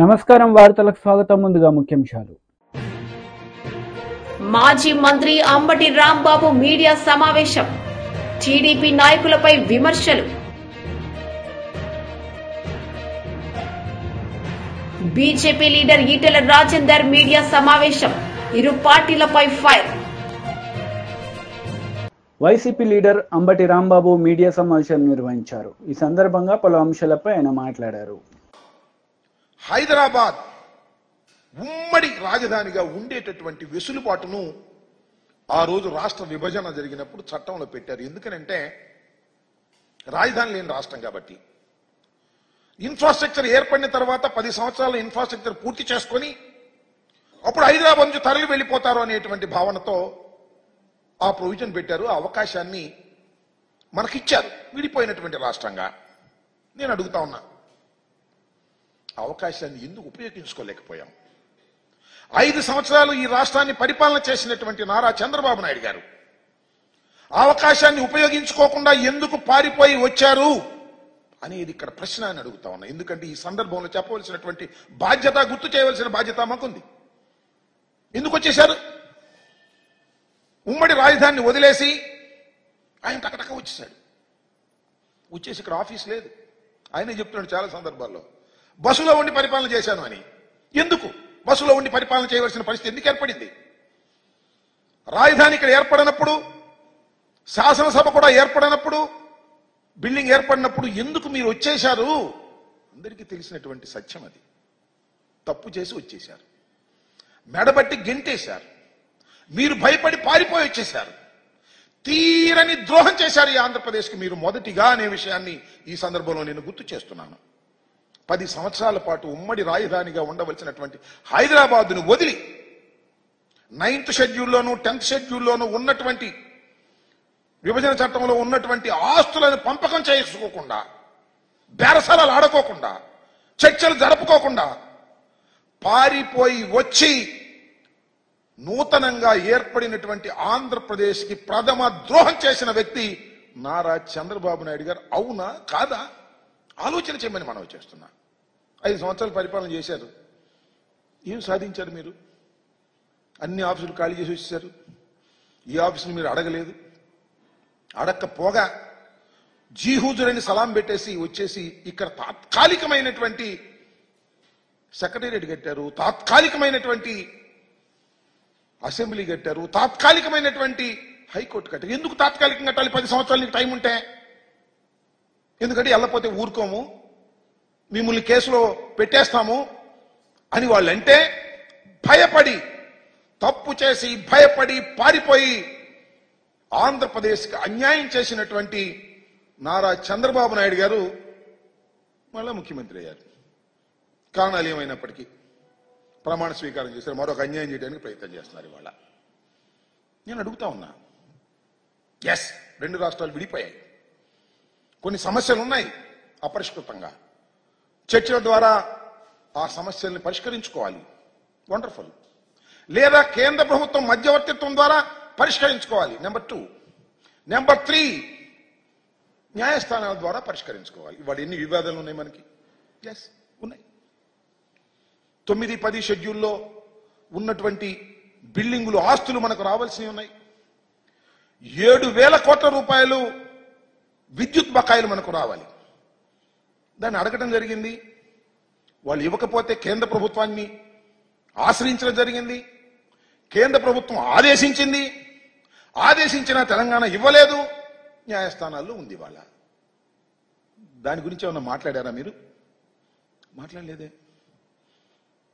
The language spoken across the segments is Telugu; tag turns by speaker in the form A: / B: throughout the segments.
A: నమస్కారం వార్తలకు స్వాగతం. ముందుగా ముఖ్యాంశాలు.
B: మాజీ మంత్రి అంబటి రాంబాబు మీడియా సమావేశం. టీడీపీ నాయకులపై విమర్శలు. BJP leader Etela Rajender media సమావేశం. ఇరు పార్టీలపై fire.
A: YCP leader Ambati Rambabu media సమావేశం నిర్వహించారు. ఈ సందర్భంగా పలు అంశాలపై ఆయన మాట్లాడారు.
C: హైదరాబాద్ ఉమ్మడి రాజధానిగా ఉండేటటువంటి వెసులుబాటును ఆ రోజు రాష్ట్ర విభజన జరిగినప్పుడు చట్టంలో పెట్టారు. ఎందుకనంటే రాజధాని లేని రాష్ట్రం కాబట్టి. ఇన్ఫ్రాస్ట్రక్చర్ ఏర్పడిన తర్వాత 10 సంవత్సరాల ఇన్ఫ్రాస్ట్రక్చర్ పూర్తి చేసుకొని అప్పుడు హైదరాబాద్ నుంచి తరలి వెళ్ళిపోతారు అనేటువంటి భావనతో ఆ ప్రొవిజన్ పెట్టారు. ఆ అవకాశాన్ని మనకిచ్చారు విడిపోయినటువంటి రాష్ట్రంగా. నేను అడుగుతా ఉన్నా, అవకాశాన్ని ఎందుకు ఉపయోగించుకోలేకపోయాం? 5 సంవత్సరాలు ఈ రాష్ట్రాన్ని పరిపాలన చేసినటువంటి నారా చంద్రబాబు నాయుడు గారు అవకాశాన్ని ఉపయోగించుకోకుండా ఎందుకు పారిపోయి వచ్చారు అనేది ఇక్కడ ప్రశ్న అని అడుగుతా ఉన్నా. ఎందుకంటే ఈ సందర్భంలో చెప్పవలసినటువంటి బాధ్యత, గుర్తు చేయవలసిన బాధ్యత మాకుంది. ఎందుకు వచ్చేశారు? ఉమ్మడి రాజధానిని వదిలేసి ఆయన టకటక వచ్చేసాడు. వచ్చేసి ఇక్కడ ఆఫీస్ లేదు. ఆయనే చెప్తున్నాడు చాలా సందర్భాల్లో, బస్సులో ఉండి పరిపాలన చేశాను అని. ఎందుకు బస్సులో ఉండి పరిపాలన చేయవలసిన పరిస్థితి ఎందుకు ఏర్పడింది? రాజధాని ఇక్కడ ఏర్పడినప్పుడు, శాసనసభ కూడా ఏర్పడినప్పుడు, బిల్డింగ్ ఏర్పడినప్పుడు ఎందుకు మీరు వచ్చేశారు? అందరికీ తెలిసినటువంటి సత్యం అది. తప్పు చేసి వచ్చేశారు, మెడబట్టి గెంటేశారు, మీరు భయపడి పారిపోయి వచ్చేశారు, తీరని ద్రోహం చేశారు ఈ ఆంధ్రప్రదేశ్కి మీరు మొదటిగా అనే విషయాన్ని ఈ సందర్భంలో నేను గుర్తు చేస్తున్నాను. 10 సంవత్సరాల పాటు ఉమ్మడి రాజధానిగా ఉండవలసినటువంటి హైదరాబాద్ను వదిలి 9th షెడ్యూల్లోనూ 10th షెడ్యూల్లోనూ ఉన్నటువంటి విభజన చట్టంలో ఉన్నటువంటి ఆస్తులను పంపకం చేసుకోకుండా, బేరసారాలు ఆడుకోకుండా, చర్చలు జరుపుకోకుండా పారిపోయి వచ్చి నూతనంగా ఏర్పడినటువంటి ఆంధ్రప్రదేశ్కి ప్రథమ ద్రోహం చేసిన వ్యక్తి నారా చంద్రబాబు నాయుడు గారు. అవునా కాదా ఆలోచన చేయమని మనం చేస్తున్నా. 5 సంవత్సరాలు పరిపాలన చేశారు. ఏం సాధించారు మీరు? అన్ని ఆఫీసులు ఖాళీ చేసి వచ్చేసారు. ఈ ఆఫీసులు మీరు అడగలేదు. అడగకపోగా జీహూజురని సలాం పెట్టేసి వచ్చేసి ఇక్కడ తాత్కాలికమైనటువంటి సెక్రటేరియట్ కట్టారు, తాత్కాలికమైనటువంటి అసెంబ్లీ కట్టారు, తాత్కాలికమైనటువంటి హైకోర్టు కట్టారు. ఎందుకు తాత్కాలికంగా కట్టాలి? 10 సంవత్సరాలకి టైం ఉంటే. ఎందుకంటే వెళ్ళపోతే ఊరుకోము, మిమ్మల్ని కేసులో పెట్టేస్తాము అని వాళ్ళంటే భయపడి, తప్పు చేసి భయపడి పారిపోయి ఆంధ్రప్రదేశ్కి అన్యాయం చేసినటువంటి నారా చంద్రబాబు నాయుడు గారు మళ్ళా ముఖ్యమంత్రి అయ్యారు. కారణాలు ఏమైనప్పటికీ ప్రమాణ స్వీకారం చేశారు. మరొక అన్యాయం చేయడానికి ప్రయత్నం చేస్తున్నారు ఇవాళ. నేను అడుగుతా ఉన్నా, ఎస్ 2 రాష్ట్రాలు విడిపోయాయి, కొన్ని సమస్యలు ఉన్నాయి అపరిష్కృతంగా. చర్చల ద్వారా ఆ సమస్యల్ని పరిష్కరించుకోవాలి, వండర్ఫుల్. లేదా కేంద్ర ప్రభుత్వం మధ్యవర్తిత్వం ద్వారా పరిష్కరించుకోవాలి, నెంబర్ 2. నెంబర్ 3, న్యాయస్థానాల ద్వారా పరిష్కరించుకోవాలి. ఇవాళ ఎన్ని వివాదాలు ఉన్నాయి మనకి? ఎస్ ఉన్నాయి. 9, 10 షెడ్యూల్లో ఉన్నటువంటి బిల్డింగులు, ఆస్తులు మనకు రావాల్సినవి ఉన్నాయి. 7,000 కోట్ల రూపాయలు విద్యుత్ బకాయిలు మనకు రావాలి. దాన్ని అడగటం జరిగింది. వాళ్ళు ఇవ్వకపోతే కేంద్ర ప్రభుత్వాన్ని ఆశ్రయించడం జరిగింది. కేంద్ర ప్రభుత్వం ఆదేశించింది. ఆదేశించిన తెలంగాణ ఇవ్వలేదు. న్యాయస్థానాల్లో ఉంది వాళ్ళ. దాని గురించి ఏమన్నా మాట్లాడారా మీరు? మాట్లాడలేదే.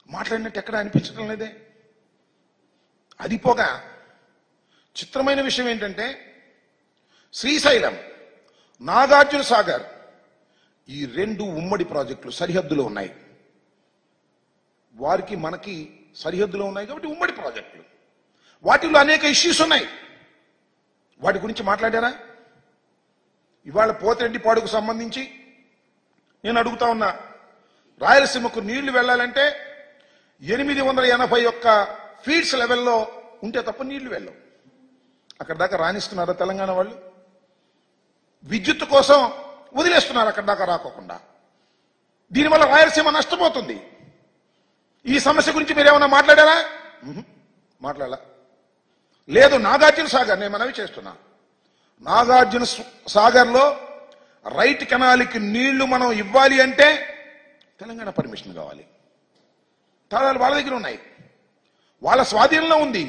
C: మాట్లాడినట్టు ఎక్కడ అనిపించడం లేదే. అది పోగా చిత్రమైన విషయం ఏంటంటే, శ్రీశైలం, నాగార్జున సాగర్, ఈ 2 ఉమ్మడి ప్రాజెక్టులు సరిహద్దులో ఉన్నాయి. వారికి మనకి సరిహద్దులో ఉన్నాయి కాబట్టి ఉమ్మడి ప్రాజెక్టులు. వాటిలో అనేక ఇష్యూస్ ఉన్నాయి. వాటి గురించి మాట్లాడారా? ఇవాళ పోతిరెడ్డిపాడుకు సంబంధించి నేను అడుగుతా ఉన్నా, రాయలసీమకు నీళ్లు వెళ్లాలంటే 881 ఫీట్స్ లెవెల్లో ఉంటే తప్ప నీళ్లు వెళ్ళవు. అక్కడ దాకా రాణిస్తున్నారా తెలంగాణ వాళ్ళు? విద్యుత్ కోసం వదిలేస్తున్నారు అక్కడ దాకా రాకోకుండా. దీనివల్ల రాయలసీమ నష్టపోతుంది. ఈ సమస్య గురించి మీరేమన్నా మాట్లాడారా? మాట్లాడాల. లేదు, నాగార్జున సాగర్ నేను మనవి చేస్తున్నా, నాగార్జున సాగర్లో రైట్ కెనాల్కి నీళ్లు మనం ఇవ్వాలి అంటే తెలంగాణ పర్మిషన్ కావాలి. తాళాలు వాళ్ళ దగ్గర ఉన్నాయి, వాళ్ళ స్వాధీనంలో ఉంది.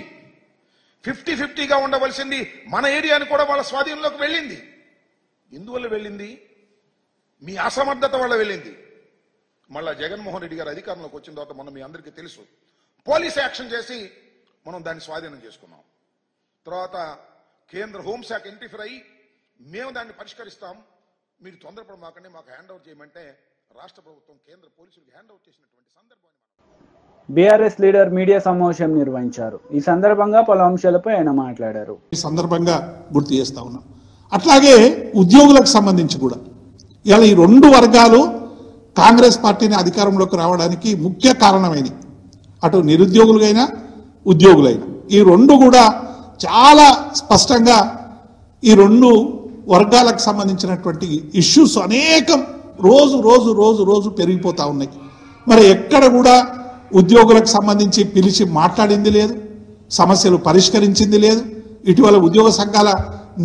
C: 50-50గా ఉండవలసింది మన ఏరియాని కూడా వాళ్ళ స్వాధీనంలోకి వెళ్ళింది. ఎందువల్ల వెళ్ళింది? మీ అసమర్థత వల్ల వెళ్ళింది. మళ్ళా జగన్మోహన్ రెడ్డి గారు అధికారంలోకి వచ్చిన తర్వాత మొన్న మీ అందరికీ తెలుసు, పోలీస్ యాక్షన్ చేసి మనం దాన్ని స్వాధీనం చేసుకున్నాం. తర్వాత కేంద్ర హోంశాఖ ఇంటర్ఫీర్ అయ్యి మేము దాన్ని పరిష్కరిస్తాం, మీరు తొందరపడమాకండి, మాకు హ్యాండ్ ఓవర్ చేయమంటే రాష్ట్ర ప్రభుత్వం కేంద్ర పోలీసులకు హ్యాండ్ ఓవర్ చేసినటువంటి సందర్భాన్ని
A: బీఆర్ఎస్ లీడర్ మీడియా సమావేశం నిర్వహించారు. ఈ సందర్భంగా పలు అంశాలపై ఆయన మాట్లాడారు.
D: ఈ సందర్భంగా గుర్తు చేస్తా ఉన్నాం. అట్లాగే ఉద్యోగులకు సంబంధించి కూడా ఇలా ఈ రెండు వర్గాలు కాంగ్రెస్ పార్టీని అధికారంలోకి రావడానికి ముఖ్య కారణమైనవి. అటు నిరుద్యోగులైనా ఉద్యోగులైనా ఈ రెండు కూడా చాలా స్పష్టంగా ఈ రెండు వర్గాలకు సంబంధించినటువంటి ఇష్యూస్ అనేకం రోజు రోజు రోజు రోజు పెరిగిపోతా ఉన్నాయి. మరి ఎక్కడ కూడా ఉద్యోగులకు సంబంధించి పిలిచి మాట్లాడింది లేదు, సమస్యలు పరిష్కరించింది లేదు. ఇటీవల ఉద్యోగ సంఘాల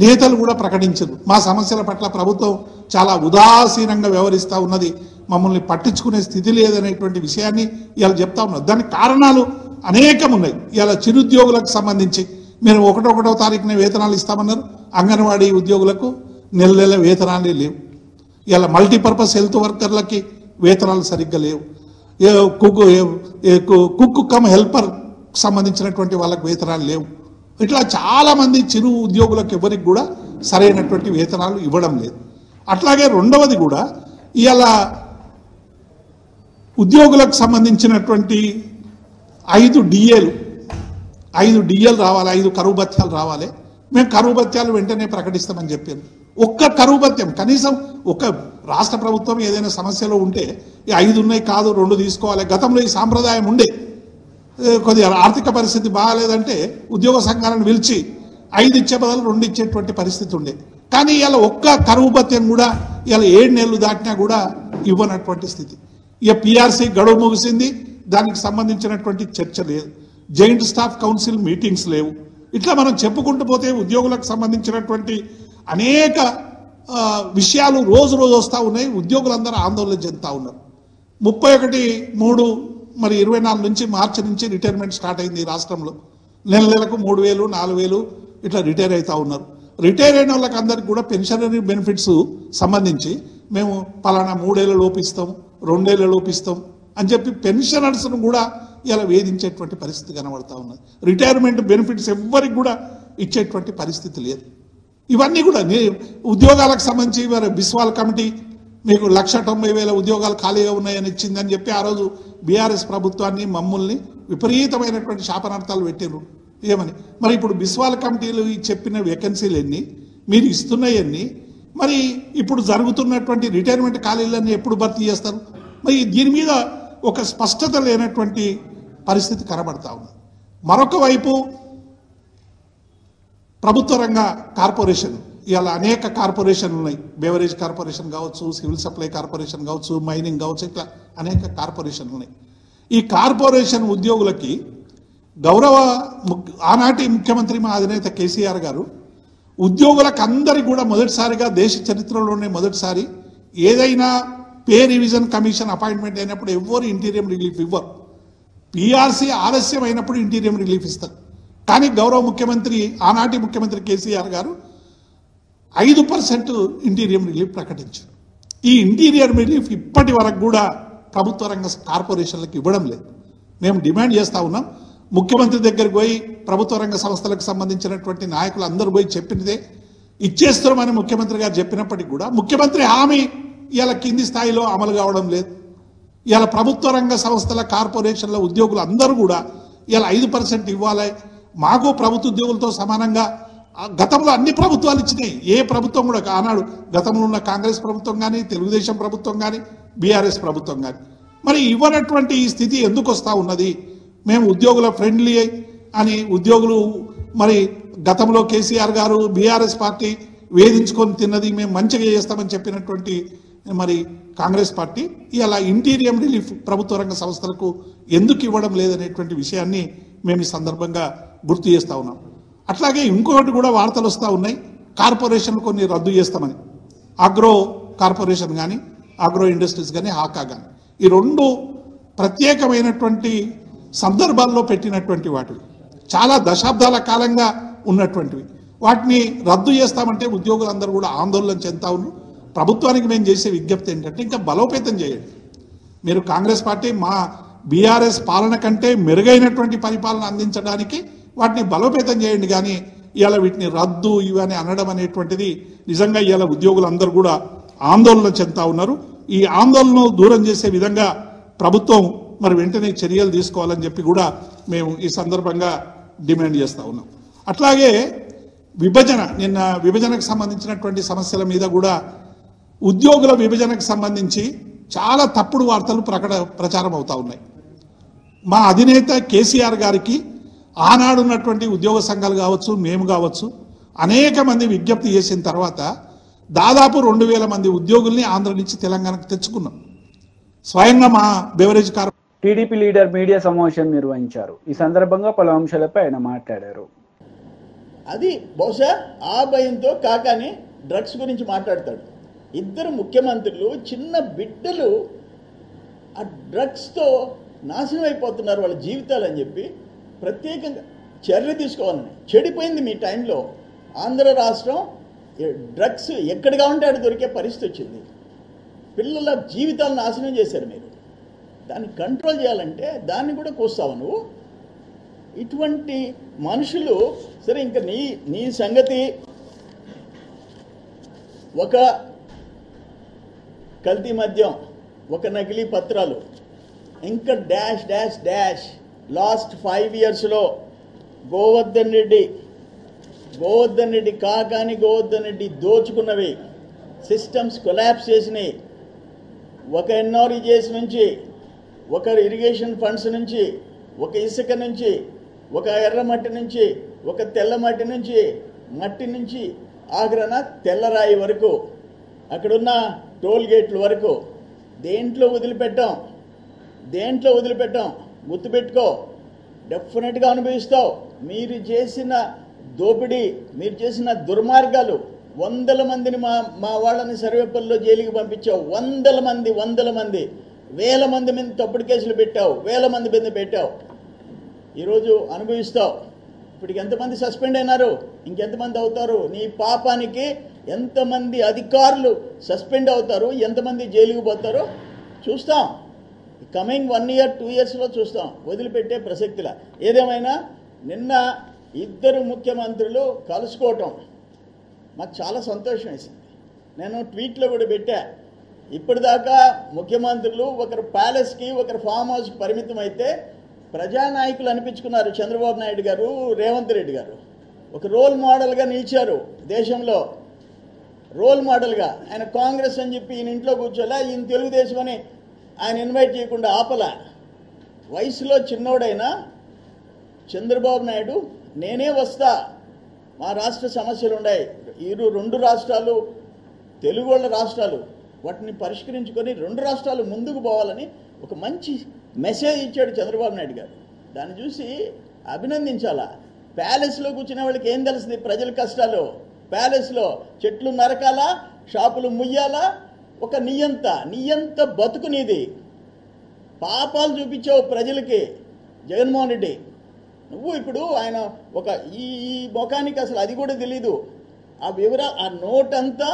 D: నేతలు కూడా ప్రకటించారు, మా సమస్యల పట్ల ప్రభుత్వం చాలా ఉదాసీనంగా వ్యవహరిస్తూ ఉన్నది, మమ్మల్ని పట్టించుకునే స్థితి లేదనేటువంటి విషయాన్ని ఇలా చెప్తా ఉన్నారు. దానికి కారణాలు అనేకం ఉన్నాయి. ఇలా చిరుద్యోగులకు సంబంధించి మీరు 1వ తారీఖున వేతనాలు ఇస్తామన్నారు, అంగన్వాడీ ఉద్యోగులకు నెల నెల వేతనాలే లేవు. ఇలా మల్టీపర్పస్ హెల్త్ వర్కర్లకి వేతనాలు సరిగ్గా లేవు. కుక్ కమ్ హెల్పర్ సంబంధించినటువంటి వాళ్ళకి వేతనాలు లేవు. ఇట్లా చాలామంది చిరు ఉద్యోగులకు ఎవరికి కూడా సరైనటువంటి వేతనాలు ఇవ్వడం లేదు. అట్లాగే రెండవది కూడా ఇలా ఉద్యోగులకు సంబంధించినటువంటి 5 డిఏలు రావాలి, 5 కరువు భత్యాలు రావాలి. మేము కరువు భత్యాలు వెంటనే ప్రకటిస్తామని చెప్పారు. ఒక్క కరువు భత్యం కనీసం ఒక రాష్ట్ర ప్రభుత్వం ఏదైనా సమస్యలో ఉంటే 5 ఉన్నాయి కాదు 2 తీసుకోవాలి. గతంలో ఈ సాంప్రదాయం ఉండే, కొద్దిగా ఆర్థిక పరిస్థితి బాగాలేదంటే ఉద్యోగ సంఘాలను పిలిచి 5 ఇచ్చే బదులు 2 ఇచ్చేటువంటి పరిస్థితి ఉండే. కానీ ఇలా ఒక్క కరువు భత్యం కూడా ఇలా 7 నెలలు దాటినా కూడా ఇవ్వనటువంటి స్థితి. ఇక పిఆర్సీ గడువు ముగిసింది, దానికి సంబంధించినటువంటి చర్చ లేదు, జాయింట్ స్టాఫ్ కౌన్సిల్ మీటింగ్స్ లేవు. ఇట్లా మనం చెప్పుకుంటూ పోతే ఉద్యోగులకు సంబంధించినటువంటి అనేక విషయాలు రోజు రోజు వస్తూ ఉన్నాయి. ఉద్యోగులందరూ ఆందోళన చెందుతూ ఉన్నారు. 31/3 మరి 24 నుంచి మార్చి నుంచి రిటైర్మెంట్ స్టార్ట్ అయింది ఈ రాష్ట్రంలో. నెలకు 3,000 4,000 ఇట్లా రిటైర్ అవుతూ ఉన్నారు. రిటైర్ అయిన వాళ్ళకి అందరికి కూడా పెన్షనరీ బెనిఫిట్స్ సంబంధించి మేము పలానా 3 ఏళ్ళ లోపిస్తాం 2 ఏళ్ళ లోపిస్తాం అని చెప్పి పెన్షనర్స్ను కూడా ఇలా వేధించేటువంటి పరిస్థితి కనబడతా ఉన్నది. రిటైర్మెంట్ బెనిఫిట్స్ ఎవ్వరికి కూడా ఇచ్చేటువంటి పరిస్థితి లేదు. ఇవన్నీ కూడా ఉద్యోగాలకు సంబంధించి బిస్వాల్ కమిటీ మీకు 1,90,000 ఉద్యోగాలు ఖాళీగా ఉన్నాయని ఇచ్చిందని చెప్పి ఆ రోజు బీఆర్ఎస్ ప్రభుత్వాన్ని మమ్మల్ని విపరీతమైనటువంటి శాపనార్థాలు పెట్టారు. ఏమని మరి ఇప్పుడు బిస్వాల్ కమిటీలు చెప్పిన వేకెన్సీలు ఎన్ని, మీరు ఇస్తున్నాయన్ని, మరి ఇప్పుడు జరుగుతున్నటువంటి రిటైర్మెంట్ ఖాళీలన్నీ ఎప్పుడు భర్తీ చేస్తారు? మరి దీని మీద ఒక స్పష్టత లేనటువంటి పరిస్థితి కనబడతా ఉంది. మరొక వైపు ప్రభుత్వ రంగ కార్పొరేషన్, ఇవాళ అనేక కార్పొరేషన్లు ఉన్నాయి. బెవరేజ్ కార్పొరేషన్ కావచ్చు, సివిల్ సప్లై కార్పొరేషన్ కావచ్చు, మైనింగ్ కావచ్చు, ఇట్లా అనేక కార్పొరేషన్లు ఉన్నాయి. ఈ కార్పొరేషన్ ఉద్యోగులకి ఆనాటి ముఖ్యమంత్రి మా అధినేత కేసీఆర్ గారు ఉద్యోగులకు అందరికీ కూడా మొదటిసారిగా దేశ చరిత్రలోనే మొదటిసారి ఏదైనా పే రివిజన్ కమిషన్ అపాయింట్మెంట్ అయినప్పుడు ఎవరు ఇంటీరియం రిలీఫ్ ఇవ్వరు. పిఆర్సీ ఆలస్యం అయినప్పుడు ఇంటీరియం రిలీఫ్ ఇస్తారు. కానీ గౌరవ ముఖ్యమంత్రి ఆనాటి ముఖ్యమంత్రి కేసీఆర్ గారు 5% ఇంటీరియం రిలీఫ్ ప్రకటించారు. ఈ ఇంటీరియర్ రిలీఫ్ ఇప్పటి వరకు కూడా ప్రభుత్వ రంగ కార్పొరేషన్లకు ఇవ్వడం లేదు. మేము డిమాండ్ చేస్తూ ఉన్నాం. ముఖ్యమంత్రి దగ్గరికి పోయి ప్రభుత్వ రంగ సంస్థలకు సంబంధించినటువంటి నాయకులు అందరూ పోయి చెప్పినదే ఇచ్చేస్తామని ముఖ్యమంత్రి గారు చెప్పినప్పటికీ కూడా ముఖ్యమంత్రి హామీ ఇలా కింది స్థాయిలో అమలు కావడం లేదు. ఇలా ప్రభుత్వ రంగ సంస్థల కార్పొరేషన్ల ఉద్యోగులు అందరూ కూడా ఇలా 5% ఇవ్వాలి, మాకు ప్రభుత్వ ఉద్యోగులతో సమానంగా గతంలో అన్ని ప్రభుత్వాలు ఇచ్చినాయి. ఏ ప్రభుత్వం కూడా ఆనాడు గతంలో ఉన్న కాంగ్రెస్ ప్రభుత్వం కానీ, తెలుగుదేశం ప్రభుత్వం కానీ, బీఆర్ఎస్ ప్రభుత్వం కానీ మరి ఇవ్వనటువంటి ఈ స్థితి ఎందుకు వస్తూ ఉన్నది? మేము ఉద్యోగుల ఫ్రెండ్లీ అని ఉద్యోగులు మరి గతంలో కేసీఆర్ గారు బీఆర్ఎస్ పార్టీ వేధించుకొని తిన్నది, మేము మంచిగా చేస్తామని చెప్పినటువంటి మరి కాంగ్రెస్ పార్టీ ఇలా ఇంటీరియం రిలీఫ్ ప్రభుత్వ రంగ సంస్థలకు ఎందుకు ఇవ్వడం లేదనేటువంటి విషయాన్ని మేము ఈ సందర్భంగా గుర్తు చేస్తూ ఉన్నాం. అట్లాగే ఇంకొకటి కూడా వార్తలు వస్తూ ఉన్నాయి, కార్పొరేషన్లు కొన్ని రద్దు చేస్తామని. అగ్రో కార్పొరేషన్ కానీ, అగ్రో ఇండస్ట్రీస్ కానీ, హాకా కానీ, ఈ రెండు ప్రత్యేకమైనటువంటి సందర్భాల్లో పెట్టినటువంటి వాటివి, చాలా దశాబ్దాల కాలంగా ఉన్నటువంటివి. వాటిని రద్దు చేస్తామంటే ఉద్యోగులందరూ కూడా ఆందోళన చెందుతా ఉన్నారు. ప్రభుత్వానికి మేము చేసే విజ్ఞప్తి ఏంటంటే ఇంకా బలోపేతం చేయండి. మీరు కాంగ్రెస్ పార్టీ మా బీఆర్ఎస్ పాలన కంటే మెరుగైనటువంటి పరిపాలన అందించడానికి వాటిని బలోపేతం చేయండి, కానీ ఇవాళ వీటిని రద్దు ఇవని అనడం అనేటువంటిది నిజంగా ఇవాళ ఉద్యోగులందరూ కూడా ఆందోళన చెందుతా ఉన్నారు. ఈ ఆందోళనను దూరం చేసే విధంగా ప్రభుత్వం మరి వెంటనే చర్యలు తీసుకోవాలని చెప్పి కూడా మేము ఈ సందర్భంగా డిమాండ్ చేస్తూ ఉన్నాం. అట్లాగే నిన్న విభజనకు సంబంధించినటువంటి సమస్యల మీద కూడా ఉద్యోగుల విభజనకు సంబంధించి చాలా తప్పుడు వార్తలు ప్రచారం అవుతా ఉన్నాయి. మా అధినేత కేసీఆర్ గారికి ఆనాడున్నటువంటి ఉద్యోగ సంఘాలు కావచ్చు, మేము కావచ్చు, అనేక మంది విజ్ఞప్తి చేసిన తర్వాత దాదాపు 2000 మంది ఉద్యోగుల్ని ఆంధ్ర నుంచి తెలంగాణకు తెచ్చుకున్నాం. స్వయంగా మా బెవరేజ్
A: టీడీపీ లీడర్ మీడియా సమావేశం నిర్వహించారు. ఈ సందర్భంగా పలు అంశాలపై ఆయన మాట్లాడారు.
E: అది బహుశా ఆ భయంతో కాకాని డ్రగ్స్ గురించి మాట్లాడతాడు. ఇద్దరు ముఖ్యమంత్రులు, చిన్న బిడ్డలు ఆ డ్రగ్స్తో నాశనం అయిపోతున్నారు వాళ్ళ జీవితాలు అని చెప్పి ప్రత్యేకంగా చర్య తీసుకోవాలని. చెడిపోయింది మీ టైంలో. ఆంధ్ర రాష్ట్రం డ్రగ్స్ ఎక్కడ కావాలంటే అక్కడ దొరికే పరిస్థితి వచ్చింది. పిల్లల జీవితాలను నాశనం చేశారు మీరు. దాన్ని కంట్రోల్ చేయాలంటే దాన్ని కూడా కూస్తావు నువ్వు. ఇటువంటి మనుషులు సరే, ఇంకా నీ సంగతి ఒక కల్తీ మద్యం, ఒక నకిలీ పత్రాలు, ఇంకా డాష్ డాష్ డాష్. లాస్ట్ 5 yearsలో గోవర్ధన్ రెడ్డి కాకాని గోవర్ధన్ రెడ్డి దోచుకున్నవి, సిస్టమ్స్ కొలాప్స్ చేసినాయి. ఒక ఎన్ఆర్ఈజేస్ నుంచి, ఒక ఇరిగేషన్ ఫండ్స్ నుంచి, ఒక ఇసుక నుంచి, ఒక ఎర్రమట్టి నుంచి, ఒక తెల్లమట్టి నుంచి, మట్టి నుంచి ఆఖరణ తెల్లరాయి వరకు, అక్కడున్న టోల్ గేట్ల వరకు దేంట్లో వదిలిపెట్టాం. గుర్తుపెట్టుకో, డెఫినెట్గా అనుభవిస్తావు. మీరు చేసిన దోపిడీ, మీరు చేసిన దుర్మార్గాలు, 100 మందిని మా వాళ్ళని సర్వేపల్లిలో జైలుకి పంపించావు. 100 మంది, 1000 మంది మీద తప్పుడు కేసులు పెట్టావు, 1000 మంది మీద పెట్టావు. ఈరోజు అనుభవిస్తావు. ఇప్పటికి ఎంతమంది సస్పెండ్ అయినారు, ఇంకెంతమంది అవుతారు? నీ పాపానికి ఎంతమంది అధికారులు సస్పెండ్ అవుతారు, ఎంతమంది జైలుకు పోతారో చూస్తాం. కమింగ్ 1 year 2 yearsలో చూస్తాం. వదిలిపెట్టే ప్రసక్తిలా. ఏదేమైనా నిన్న ఇద్దరు ముఖ్యమంత్రులు కలుసుకోవటం మాకు చాలా సంతోషం వేసింది. నేను ట్వీట్లో కూడా పెట్టా. ఇప్పటిదాకా ముఖ్యమంత్రులు ఒకరు ప్యాలెస్కి, ఒకరు ఫామ్ హౌస్కి పరిమితం అయితే ప్రజానాయకులు అనిపించుకున్నారు. చంద్రబాబు నాయుడు గారు, రేవంత్ రెడ్డి గారు ఒక రోల్ మోడల్గా నిలిచారు. దేశంలో రోల్ మోడల్గా. ఆయన కాంగ్రెస్ అని చెప్పి ఈయన ఇంట్లో కూర్చోలే, ఈయన తెలుగుదేశం అని ఆయన ఇన్వైట్ చేయకుండా ఆపలా. వయసులో చిన్నోడైనా చంద్రబాబు నాయుడు నేనే వస్తా, మా రాష్ట్ర సమస్యలు ఉన్నాయి, 2 రాష్ట్రాలు తెలుగు వాళ్ళ రాష్ట్రాలు, వాటిని పరిష్కరించుకొని 2 రాష్ట్రాలు ముందుకు పోవాలని ఒక మంచి మెసేజ్ ఇచ్చాడు చంద్రబాబు నాయుడు గారు. దాన్ని చూసి అభినందించాలా. ప్యాలెస్లో కూర్చునే వాళ్ళకి ఏం తెలుస్తుంది ప్రజల కష్టాలు? ప్యాలెస్లో చెట్లు నరకాలా, షాపులు ముయ్యాలా? ఒక నియంత బతుకు నీది. పాపాలు చూపించావు ప్రజలకి జగన్మోహన్ రెడ్డి. నువ్వు ఇప్పుడు ఆయన ఒక ఈ ముఖానికి అసలు అది కూడా తెలీదు. ఆ ఆ నోట్ అంతా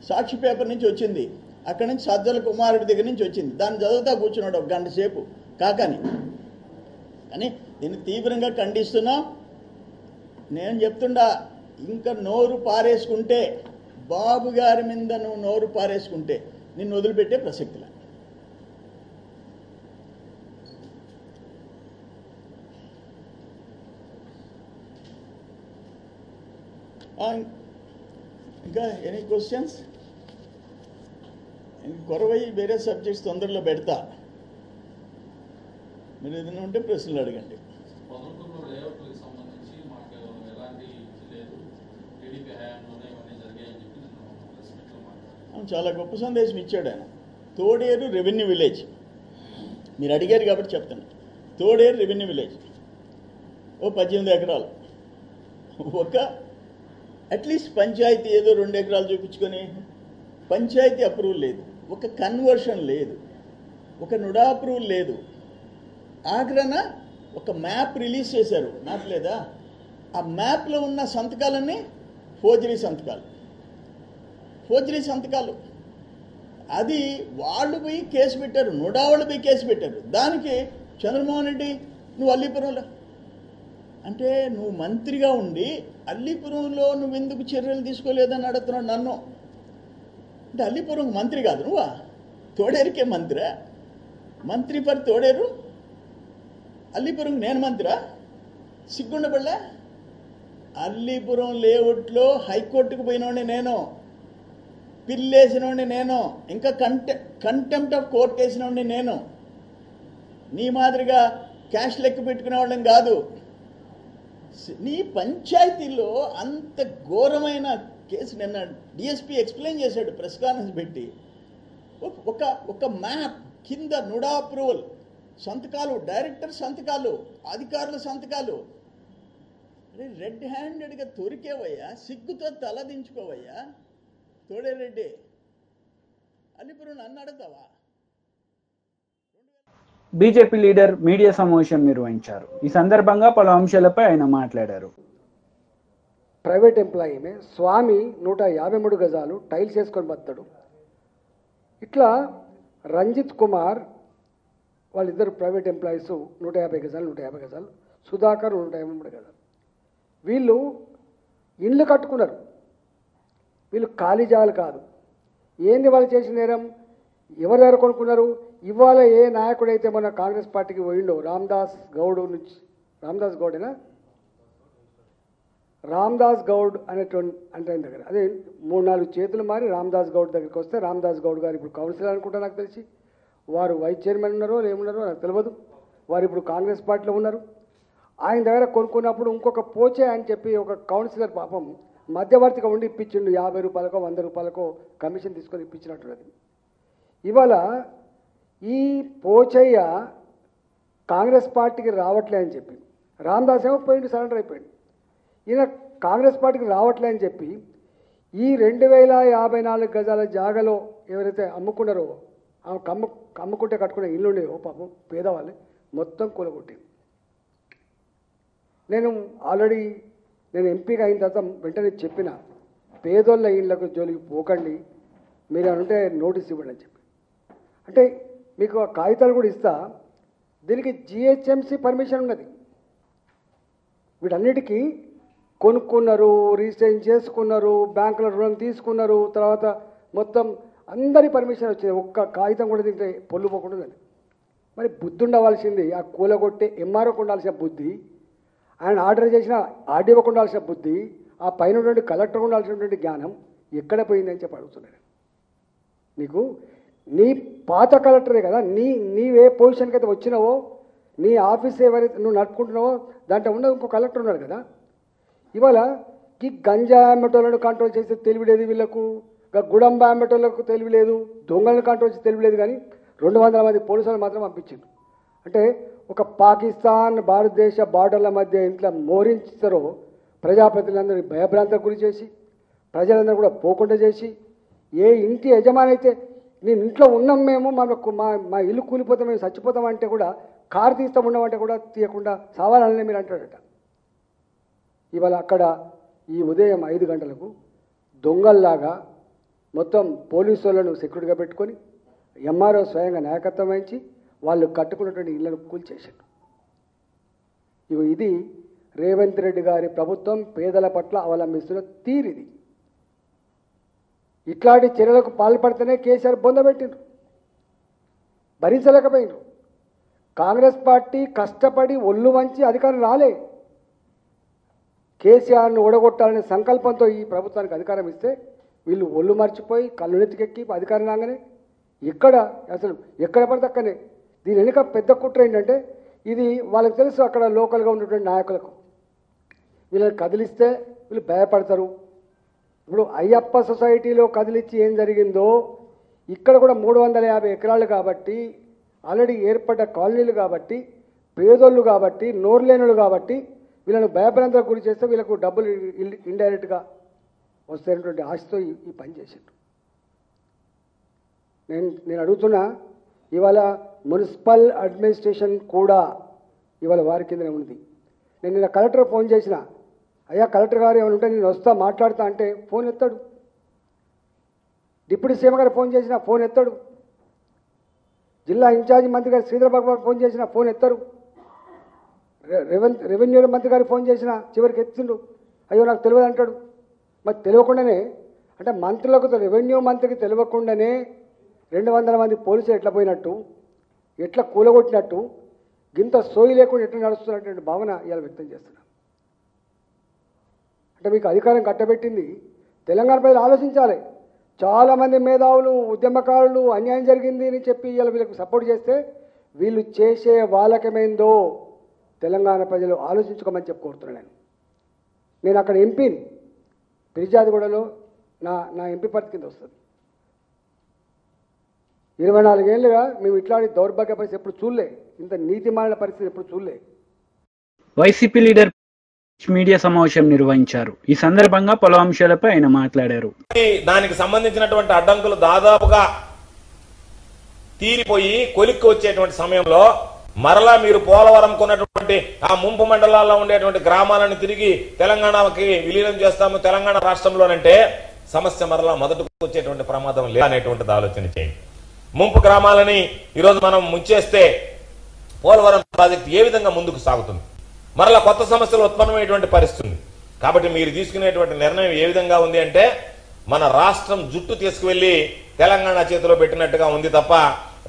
E: సాక్షి పేపర్ నుంచి వచ్చింది, అక్కడి నుంచి సజ్జల కుమారుడి దగ్గర నుంచి వచ్చింది. దాన్ని చదువుతా కూర్చున్నాడు 1 గంట సేపు కాకని. కానీ దీన్ని తీవ్రంగా ఖండిస్తున్నా. నేను చెప్తుండా, ఇంకా నోరు పారేసుకుంటే, బాబు గారి మీద నువ్వు నోరు పారేసుకుంటే నిన్ను వదిలిపెట్టే ప్రసక్తిలా. ఇంకా ఎనీ క్వశ్చన్స్? కొరవయ్యి వేరే సబ్జెక్ట్స్ తొందరలో పెడతా. మీరు ఏదైనా ఉంటే ప్రశ్నలు అడగండి. చాలా గొప్ప సందేశం ఇచ్చాడు ఆయన. తోడేరు రెవెన్యూ విలేజ్ మీరు అడిగారు కాబట్టి చెప్తాను. తోడేరు రెవెన్యూ విలేజ్ ఓ 18 ఎకరాలు, ఒక అట్లీస్ట్ పంచాయతీ ఏదో 2 ఎకరాలు చూపించుకొని పంచాయతీ అప్రూవల్ లేదు, ఒక కన్వర్షన్ లేదు, ఒక నుడా అప్రూవల్ లేదు. ఆఖరణ ఒక మ్యాప్ రిలీజ్ చేశారు, మ్యాప్ లేదా, ఆ మ్యాప్లో ఉన్న సంతకాలన్నీ ఫోర్జరీ సంతకాలు. అది వాళ్ళు పోయి కేసు పెట్టారు, నుడా వాళ్ళు పోయి కేసు పెట్టారు. దానికి చంద్రమోహన్ రెడ్డి నువ్వు అల్లీపురంలో అంటే నువ్వు మంత్రిగా ఉండి అల్లీపురంలో నువ్వు ఎందుకు చర్యలు తీసుకోలేదని అడుగుతున్నాడు నన్ను. అంటే అల్లీపురం మంత్రి కాదు నువ్వా? తోడేరుకే మంత్రా? మంత్రి ఫర్ తోడేరు, అల్లీపురం నేను మంత్రా? సిగ్గుండబడలే? అల్లీపురం లేఅవుట్లో హైకోర్టుకు పోయినోడిని నేను, పిల్లేసినోడిని నేను, ఇంకా కంటెంప్ట్ ఆఫ్ కోర్ట్ వేసినోడిని నేను. నీ మాదిరిగా క్యాష్ లెక్క పెట్టుకునే వాళ్ళని కాదు. నీ పంచాయతీలో అంత ఘోరమైన కేసు నిన్న డిఎస్పీ ఎక్స్ప్లెయిన్ చేశాడు ప్రెస్ కాన్ఫరెన్స్ పెట్టి. ఒక మ్యాప్ కింద నుడా అప్రూవల్ సంతకాలు, డైరెక్టర్ సంతకాలు, అధికారుల సంతకాలు. అరే రెడ్ హ్యాండెడ్గా దొరికేవయ్యా, సిగ్గుతో తలదించుకోవయ్యా తోడేరెడ్డి. అల్లిపురం నన్ను అడుగుతావా?
A: బీజేపీ లీడర్ మీడియా సమావేశం నిర్వహించారు. ఈ సందర్భంగా పలు అంశాలపై ఆయన మాట్లాడారు.
F: ప్రైవేట్ ఎంప్లాయీనే స్వామి 153 గజాలు టైల్స్ వేసుకొని బతాడు. ఇట్లా రంజిత్ కుమార్ వాళ్ళిద్దరు ప్రైవేట్ ఎంప్లాయీస్ 150 గజాలు, సుధాకర్ 153 గజాలు. వీళ్ళు ఇండ్లు కట్టుకున్నారు, వీళ్ళు ఖాళీ జాగాలు కాదు. ఏంది వాళ్ళు చేసిన నేరం? ఎవరి దగ్గర కొనుక్కున్నారు? ఇవాళ ఏ నాయకుడైతే మన కాంగ్రెస్ పార్టీకి పోయిండో రామదాస్ గౌడ్ అనేటువంటి అంటే ఆయన దగ్గర అదే 3-4 చేతులు మారి రామదాస్ గౌడ్ దగ్గరికి వస్తే, రామదాస్ గౌడ్ గారు ఇప్పుడు కౌన్సిలర్ అనుకుంటా నాకు తెలిసి, వారు వైస్ చైర్మన్ ఉన్నారో ఏమున్నారో నాకు తెలియదు, వారు ఇప్పుడు కాంగ్రెస్ పార్టీలో ఉన్నారు. ఆయన దగ్గర కొనుక్కున్నప్పుడు ఇంకొక పోచే అని చెప్పి ఒక కౌన్సిలర్ పాపం మధ్యవర్తిగా ఉండి ఇప్పించిండు. 50 రూపాయలకో 100 రూపాయలకో కమిషన్ తీసుకొని ఇప్పించినట్టున్నది. ఇవాళ ఈ పోచయ్య కాంగ్రెస్ పార్టీకి రావట్లే అని చెప్పి, రామదాస్ ఏమో పోయిండు, సరెండర్ అయిపోయింది. ఈయన కాంగ్రెస్ పార్టీకి రావట్లే అని చెప్పి ఈ 2054 గజాల జాగాలో ఎవరైతే అమ్ముకున్నారో, అమ్ముకుంటే కట్టుకునే ఇల్లు ఉండేవో పాపం పేదవాళ్ళే మొత్తం కూలగొట్టి. నేను ఆల్రెడీ ఎంపీగా అయిన తర్వాత వెంటనే చెప్పిన, పేదోళ్ళ ఇళ్ళకు జోలికి పోకండి, మీరు అనుంటే నోటీస్ ఇవ్వండి అని చెప్పి. అంటే మీకు ఆ కాగితాలు కూడా ఇస్తా. దీనికి జిహెచ్ఎంసీ పర్మిషన్ ఉన్నది. వీటన్నిటికీ కొనుక్కున్నారు, రిజిస్ట్రేషన్ చేసుకున్నారు, బ్యాంకుల రుణం తీసుకున్నారు, తర్వాత మొత్తం అందరి పర్మిషన్ వచ్చింది. ఒక్క కాగితం కూడా దీంట్లో పొల్లు పోకుండా. మరి బుద్ధి ఉండవలసింది ఆ కూలగొట్టే ఎంఆర్ఓకి ఉండాల్సిన బుద్ధి, ఆయన ఆర్డర్ చేసిన ఆర్డీఓకి ఉండాల్సిన బుద్ధి, ఆ పైన ఉన్నటువంటి కలెక్టర్కి ఉండాల్సినటువంటి జ్ఞానం ఎక్కడ పోయిందని చెప్పి అడుగుతున్నాడు. నీకు నీ పాత కలెక్టరే కదా, నీవే పొజిషన్కి అయితే వచ్చినావో, నీ ఆఫీస్ ఎవరైతే నువ్వు నడుపుకుంటున్నావో దాంట్లో ఉన్న ఇంకో కలెక్టర్ ఉన్నాడు కదా. ఇవాళ ఈ గంజా అమ్మేటోళ్ళను కంట్రోల్ చేస్తే తెలివిలేదు వీళ్ళకు, గుడంబ అమ్మేటోళ్ళకు తెలివిలేదు, దొంగలను కంట్రోల్ చేసి తెలివిలేదు. కానీ 200 మంది పోలీసులు మాత్రం పంపించింది. అంటే ఒక పాకిస్తాన్ భారతదేశ బార్డర్ల మధ్య ఇంట్లో మోరించారో ప్రజాప్రతినిధులందరినీ భయభ్రాంతకు గురి చేసి, ప్రజలందరూ కూడా పోకుండా చేసి, ఏ ఇంటి యజమాని అయితే నేను ఇంట్లో ఉన్నాం మేము, మనకు మా ఇల్లు కూలిపోతాం, మేము చచ్చిపోతామంటే కూడా, కారు తీస్తాం ఉన్నామంటే కూడా తీయకుండా సావాలనే మీరు అంటాడట. ఇవాళ అక్కడ ఈ ఉదయం 5 గంటలకు దొంగల్లాగా మొత్తం పోలీసు వాళ్ళను సెక్యూరిటీగా పెట్టుకొని ఎంఆర్ఓ స్వయంగా నాయకత్వం వహించి వాళ్ళు కట్టుకున్నటువంటి ఇళ్లను కూల్చేశారు. ఇది రేవంత్ రెడ్డి గారి ప్రభుత్వం పేదల పట్ల అవలంబిస్తున్న తీరిది. ఇట్లాంటి చర్యలకు పాల్పడితేనే కేసీఆర్ బొందబెట్టిండ్రు, భరించలేకపోయినరు. కాంగ్రెస్ పార్టీ కష్టపడి ఒళ్ళు వంచి అధికారం రాలే. కేసీఆర్ను ఓడగొట్టాలనే సంకల్పంతో ఈ ప్రభుత్వానికి అధికారం ఇస్తే వీళ్ళు ఒళ్ళు మర్చిపోయి కళ్ళు నెత్తికెక్కి అధికారం రాగానే ఎక్కడ పడితే అక్కడనే. దీని వెనుక పెద్ద కుట్ర ఏంటంటే, ఇది వాళ్ళకి తెలుసు అక్కడ లోకల్గా ఉన్నటువంటి నాయకులకు, వీళ్ళని కదిలిస్తే వీళ్ళు భయపడతారు, ఇప్పుడు అయ్యప్ప సొసైటీలో కదిలిచ్చి ఏం జరిగిందో ఇక్కడ కూడా 350 ఎకరాలు కాబట్టి ఆల్రెడీ ఏర్పడ్డ కాలనీలు కాబట్టి పేదోళ్ళు కాబట్టి నోరులేనులు కాబట్టి వీళ్ళను భయభ్రాంతులకు గురి చేస్తే వీళ్ళకు డబ్బులు ఇండైరెక్ట్గా వస్తున్నటువంటి ఆశతో ఈ పని చేసిండ్రు. నేను అడుగుతున్నా, ఇవాళ మున్సిపల్ అడ్మినిస్ట్రేషన్ కూడా ఇవాళ వారి కిందనే ఉంది. నేను నిన్న కలెక్టర్ ఫోన్ చేసిన, అయ్యా కలెక్టర్ గారు ఏమైనా ఉంటే నేను వస్తా మాట్లాడతా అంటే ఫోన్ ఎత్తాడు. డిప్యూటీ సీఎం గారు ఫోన్ చేసినా ఫోన్ ఎత్తాడు. జిల్లా ఇన్ఛార్జి మంత్రి గారు శ్రీధర్ బాబు గారు ఫోన్ చేసినా ఫోన్ ఎత్తారు. రెవెన్యూ మంత్రి గారికి ఫోన్ చేసినా చివరికి ఎత్తిండు, అయ్యో నాకు తెలియదు అంటాడు. మరి తెలియకుండానే అంటే మంత్రులకు రెవెన్యూ మంత్రికి తెలియకుండానే 200 మంది పోలీసులు ఎట్లా పోయినట్టు, ఎట్లా కూలగొట్టినట్టు, గింత సోయి లేకుండా ఎట్లా నడుస్తున్నటువంటి భావన ఇవాళ వ్యక్తం చేస్తున్నా. అంటే మీకు అధికారం కట్టబెట్టింది తెలంగాణ ప్రజలు ఆలోచించాలి. చాలామంది మేధావులు ఉద్యమకారులు అన్యాయం జరిగింది అని చెప్పి ఇవాళ వీళ్ళకి సపోర్ట్ చేస్తే వీళ్ళు చేసే వాళ్ళకమేందో తెలంగాణ ప్రజలు ఆలోచించుకోమని చెప్పి కోరుతున్నాను. నేను అక్కడ ఎంపీని, పిరిజాదిగూడలో నా ఎంపీ పరిస్థితి కింద వస్తుంది. 24 ఏళ్ళుగా మేము ఇట్లాంటి దౌర్భాగ్య పరిస్థితి ఎప్పుడు చూడలే, ఇంత నీతిమాలిన పరిస్థితి ఎప్పుడు చూడలే.
A: వైసీపీ లీడర్ మీడియా సమావేశం నిర్వహించారు. ఈ సందర్భంగా పలు అంశాలపై ఆయన మాట్లాడారు.
G: దానికి సంబంధించినటువంటి అడ్డంకులు దాదాపుగా తీరిపోయి కొలిక్కి వచ్చేటువంటి సమయంలో మరలా మీరు పోలవరం కొన్నటువంటి ఆ ముంపు మండలాల్లో ఉండేటువంటి గ్రామాలను తిరిగి తెలంగాణకి విలీనం చేస్తాము తెలంగాణ రాష్ట్రంలోనంటే సమస్య మరలా మొదటకు వచ్చేటువంటి ప్రమాదం లేదనేటువంటిది ఆలోచన చేయండి. ముంపు గ్రామాలని ఈరోజు మనం ముంచేస్తే పోలవరం ప్రాజెక్టు ఏ విధంగా ముందుకు సాగుతుంది, మరలా కొత్త సమస్యలు ఉత్పన్నమైనటువంటి పరిస్థితి ఉంది. కాబట్టి మీరు తీసుకునేటువంటి నిర్ణయం ఏ విధంగా ఉంది అంటే మన రాష్ట్రం జుట్టు తీసుకువెళ్లి తెలంగాణ చేతిలో పెట్టినట్టుగా ఉంది తప్ప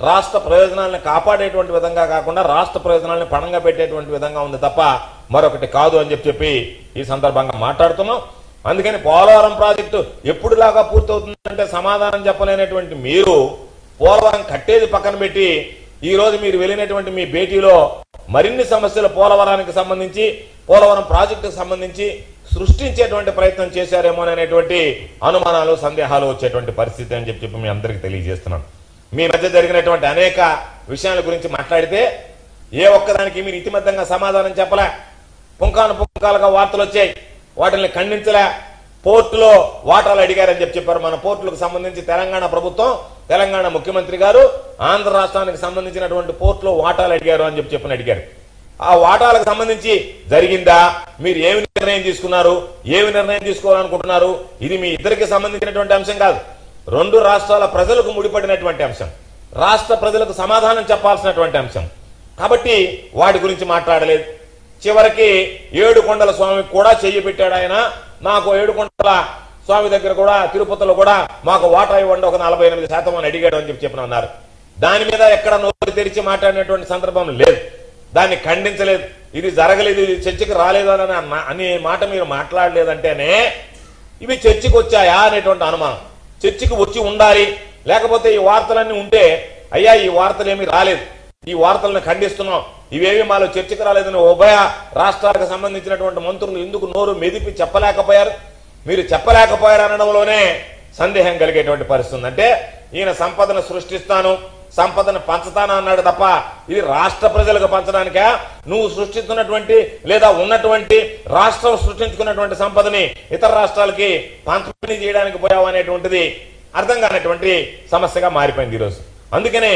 G: రాష్ట్ర ప్రయోజనాలను కాపాడేటువంటి విధంగా కాకుండా రాష్ట్ర ప్రయోజనాలను పణంగా పెట్టేటువంటి విధంగా ఉంది తప్ప మరొకటి కాదు అని చెప్పి ఈ సందర్భంగా మాట్లాడుతున్నాం. అందుకని పోలవరం ప్రాజెక్టు ఎప్పుడులాగా పూర్తవుతుందంటే సమాధానం చెప్పలేనటువంటి మీరు పోలవరం కట్టేది పక్కన పెట్టి ఈ రోజు మీరు వెళ్ళినటువంటి మీ భేటీలో మరిన్ని సమస్యలు పోలవరానికి సంబంధించి పోలవరం ప్రాజెక్టుకు సంబంధించి సృష్టించేటువంటి ప్రయత్నం చేశారేమో అనేటువంటి అనుమానాలు సందేహాలు వచ్చేటువంటి పరిస్థితి అని చెప్పి మీ అందరికీ తెలియజేస్తున్నాను. మీ మధ్య జరిగినటువంటి అనేక విషయాల గురించి మాట్లాడితే ఏ ఒక్కదానికి మీరు ఇతిమధ్యంగా సమాధానం చెప్పలే. పుంకాలుగా వార్తలు వచ్చాయి, వాటిని ఖండించలే. పోర్టులో వాటాలు అడిగారని చెప్పారు. మన పోర్టులకు సంబంధించి తెలంగాణ ప్రభుత్వం, తెలంగాణ ముఖ్యమంత్రి గారు ఆంధ్ర రాష్ట్రానికి సంబంధించినటువంటి పోర్టులో వాటాలు అడిగారు అని చెప్పి అడిగారు. ఆ వాటాలకు సంబంధించి జరిగిందా, మీరు ఏమి నిర్ణయం తీసుకున్నారు, ఏమి నిర్ణయం తీసుకోవాలనుకుంటున్నారు, ఇది మీ ఇద్దరికి సంబంధించినటువంటి అంశం కాదు. 2 రాష్ట్రాల ప్రజలకు ముడిపడినటువంటి అంశం, రాష్ట్ర ప్రజలకు సమాధానం చెప్పాల్సినటువంటి అంశం. కాబట్టి వాటి గురించి మాట్లాడలేదు. చివరికి ఏడుకొండల స్వామికి కూడా చెయ్యి పెట్టాడు ఆయన. నాకు ఏడుకొండల స్వామి దగ్గర కూడా తిరుపతిలో కూడా మాకు వాటా ఇవ్వండి ఒక 48% అని అడిగాడు అని చెప్పి అన్నారు. దాని మీద ఎక్కడ నోరు తెరిచి మాట్లాడినటువంటి సందర్భం లేదు, దాన్ని ఖండించలేదు, ఇది జరగలేదు, ఇది చర్చకి రాలేదు అనే మాట మీరు మాట్లాడలేదంటేనే ఇవి చర్చకు వచ్చాయా అనేటువంటి అనుమానం. చర్చకు వచ్చి ఉండాలి, లేకపోతే ఈ వార్తలన్నీ ఉంటే అయ్యా ఈ వార్తలు ఏమీ రాలేదు, ఈ వార్తలను ఖండిస్తున్నాం, ఇవేవి మాలో చర్చకు రాలేదని ఉభయ రాష్ట్రాలకు సంబంధించినటువంటి మంత్రులు ఎందుకు నోరు మెదిపి చెప్పలేకపోయారు? మీరు చెప్పలేకపోయారు అనడంలోనే సందేహం కలిగేటువంటి పరిస్థితి. అంటే ఈయన సంపదను సృష్టిస్తాను, సంపదను పంచుతాను అన్నాడు తప్ప ఇది రాష్ట్ర ప్రజలకు పంచడానికా, నువ్వు సృష్టిస్తున్నటువంటి లేదా ఉన్నటువంటి రాష్ట్రం సృష్టించుకున్నటువంటి సంపదని ఇతర రాష్ట్రాలకి పంపిణీ చేయడానికి పోయావు అనేటువంటిది అర్థం కానటువంటి సమస్యగా మారిపోయింది ఈరోజు. అందుకనే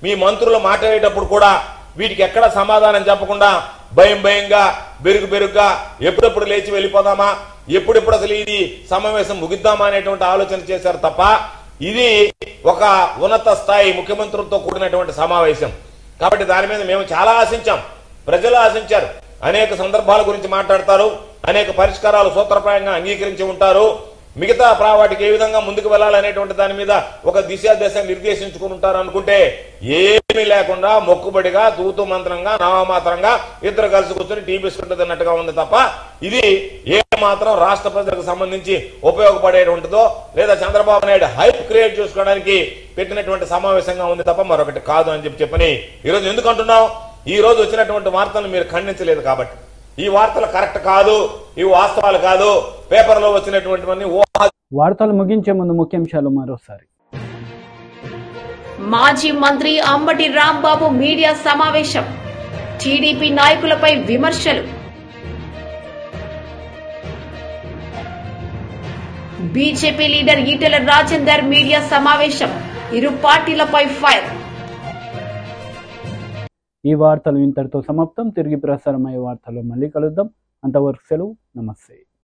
G: మీ మంత్రులు మాట్లాడేటప్పుడు కూడా వీటికి ఎక్కడ సమాధానం చెప్పకుండా భయంగా బెరుగ్గా ఎప్పుడెప్పుడు లేచి వెళ్ళిపోదామా, ఎప్పుడెప్పుడు అసలు ఇది సమావేశం ముగిద్దామా అనేటువంటి ఆలోచన చేశారు తప్ప ఇది ఒక ఉన్నత స్థాయి ముఖ్యమంత్రులతో కూడినటువంటి సమావేశం. కాబట్టి దాని మీద మేము చాలా ఆశించాం, ప్రజలు ఆశించారు. అనేక సందర్భాల గురించి మాట్లాడతారు, అనేక పరిష్కారాలు సూత్రప్రాయంగా అంగీకరించి ఉంటారు. మిగతా వాటికి ఏ విధంగా ముందుకు వెళ్ళాలనేటువంటి దాని మీద ఒక దిశ నిర్దేశించుకుని ఉంటారు అనుకుంటే ఏమీ లేకుండా మొక్కుబడిగా తూతు మంత్రంగా నామమాత్రంగా ఇద్దరు కలిసి కూర్చొని టీ బిస్కెట్ తిన్నట్టుగా ఉంది తప్ప ఇది ఏ మాత్రం రాష్ట్ర ప్రజలకు సంబంధించి ఉపయోగపడేటువంటిదో లేదా చంద్రబాబు నాయుడు హైప్ క్రియేట్ చేసుకోవడానికి పెట్టినటువంటి సమావేశంగా ఉంది తప్ప మరొకటి కాదు అని చెప్పని ఈరోజు ఎందుకు అంటున్నాం? ఈ రోజు వచ్చినటువంటి వార్తలను మీరు ఖండించలేదు కాబట్టి, ఈ వార్తలు కరెక్ట్ కాదు, ఇవి వాస్తవాలు కాదు, పేపర్లో వచ్చినటువంటివన్నీ
A: వార్తలు ముగించే ముందు ముఖ్యాంశాలు మరోసారి.
B: మాజీ మంత్రి అంబటి రాంబాబు మీడియా సమావేశం. టీడీపీ నాయకులపై విమర్శలు. BJP leader Etela Rajender media సమావేశం. ఇరు పార్టీలపై ఫైర్.
A: ఈ వార్తలు ఇంతటితో సమాప్తం. తిరిగి ప్రసారమయ్యే వార్తల్లో మళ్ళీ కలుద్దాం. అంతవరకు సెలవు. నమస్తే.